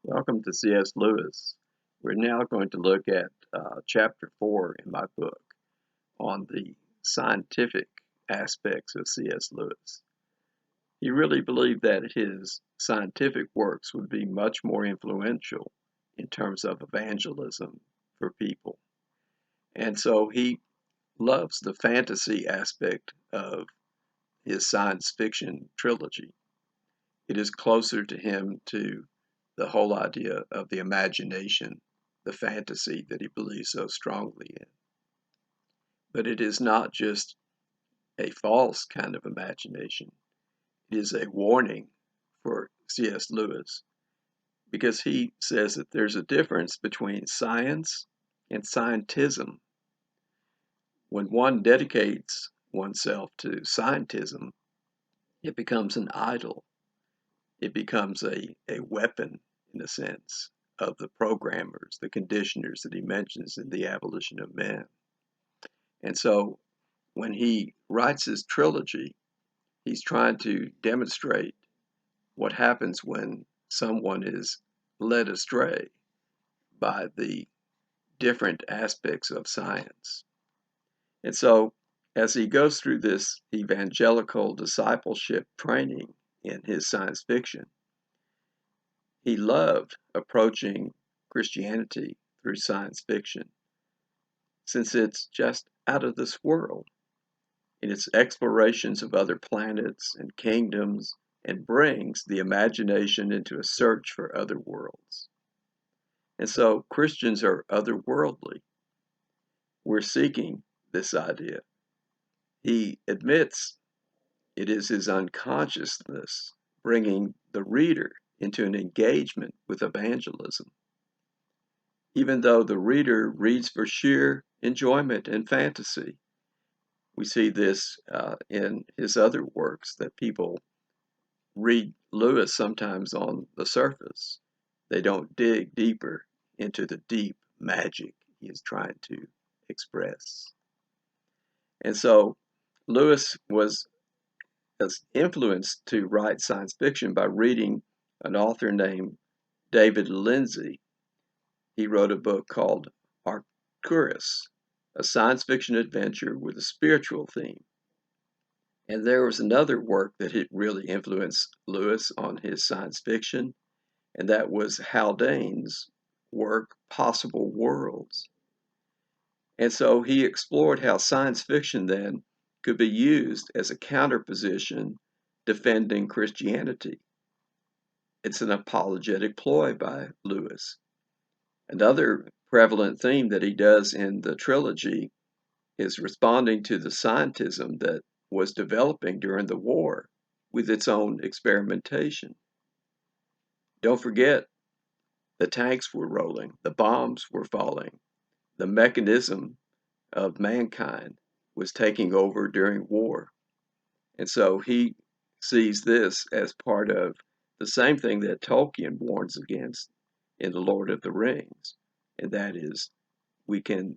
Welcome to C.S. Lewis. We're now going to look at chapter 4 in my book on the scientific aspects of C.S. Lewis. He really believed that his scientific works would be much more influential in terms of evangelism for people. And so he loves the fantasy aspect of his science fiction trilogy. It is closer to him to the whole idea of the imagination, the fantasy that he believes so strongly in. But it is not just a false kind of imagination. It is a warning for C.S. Lewis because he says that there's a difference between science and scientism. When one dedicates oneself to scientism, it becomes an idol. It becomes a weapon, in a sense, of the programmers, the conditioners that he mentions in The Abolition of Man. And so when he writes his trilogy, he's trying to demonstrate what happens when someone is led astray by the different aspects of science. And so as he goes through this evangelical discipleship training in his science fiction, he loved approaching Christianity through science fiction, since it's just out of this world in its explorations of other planets and kingdoms and brings the imagination into a search for other worlds. And so Christians are otherworldly. We're seeking this idea. He admits it is his unconsciousness bringing the reader into an engagement with evangelism. Even though the reader reads for sheer enjoyment and fantasy, we see this in his other works that people read Lewis sometimes on the surface. They don't dig deeper into the deep magic he is trying to express. And so Lewis was influenced to write science fiction by reading an author named David Lindsay. He wrote a book called Archway, a science fiction adventure with a spiritual theme. And there was another work that had really influenced Lewis on his science fiction, and that was Haldane's work, Possible Worlds. And so he explored how science fiction then could be used as a counterposition defending Christianity. It's an apologetic ploy by Lewis. Another prevalent theme that he does in the trilogy is responding to the scientism that was developing during the war with its own experimentation. Don't forget, the tanks were rolling, the bombs were falling, the mechanism of mankind was taking over during war. And so he sees this as part of the same thing that Tolkien warns against in The Lord of the Rings, and that is we can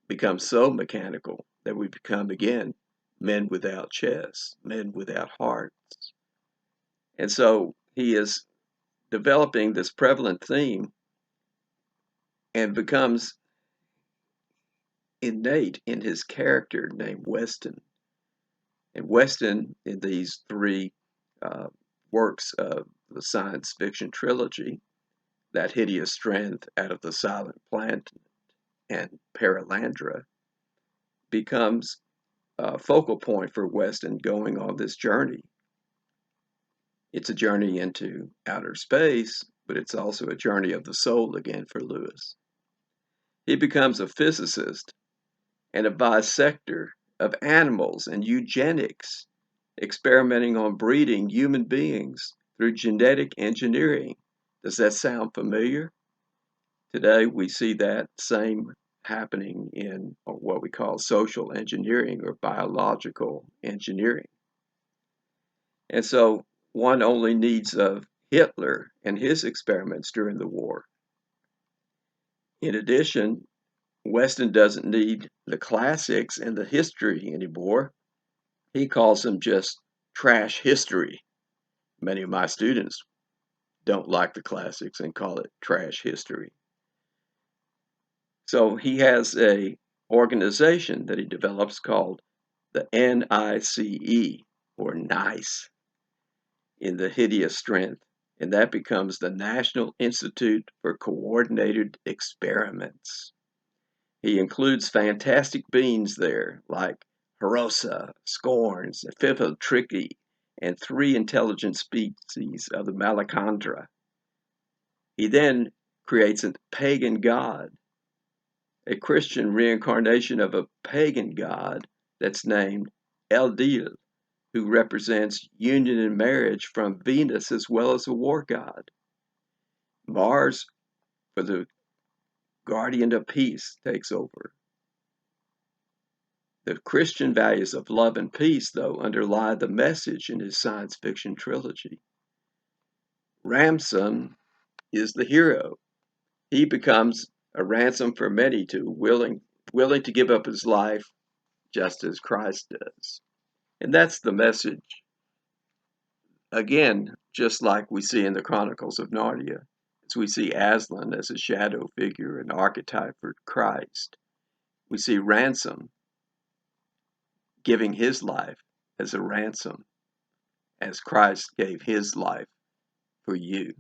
become so mechanical that we become, again, men without chests, men without hearts. And so he is developing this prevalent theme and becomes innate in his character named Weston. And Weston, in these three works of the science fiction trilogy, That Hideous Strength, Out of the Silent Planet, and Paralandra, becomes a focal point for Weston going on this journey. It's a journey into outer space, but it's also a journey of the soul again for Lewis. He becomes a physicist and a bisector of animals and eugenics, experimenting on breeding human beings through genetic engineering. Does that sound familiar? Today we see that same happening in what we call social engineering or biological engineering. And so one only needs of Hitler and his experiments during the war. In addition, Weston doesn't need the classics and the history anymore. He calls them just trash history. Many of my students don't like the classics and call it trash history. So he has a organization that he develops called the NICE, or NICE, in the hideous strength, and that becomes the National Institute for Coordinated Experiments. He includes fantastic beings there, like Herosa, Scorns, Phytotrichi, and 3 intelligent species of the Malacandra. He then creates a pagan god, a Christian reincarnation of a pagan god that's named Eldil, who represents union and marriage from Venus as well as a war god. Mars, for the guardian of peace, takes over. The Christian values of love and peace, though, underlie the message in his science fiction trilogy. Ramson is the hero. He becomes a ransom for many willing to give up his life just as Christ does. And that's the message. Again, just like we see in the Chronicles of Narnia, as we see Aslan as a shadow figure, an archetype for Christ, we see Ransom giving his life as a ransom, as Christ gave his life for you.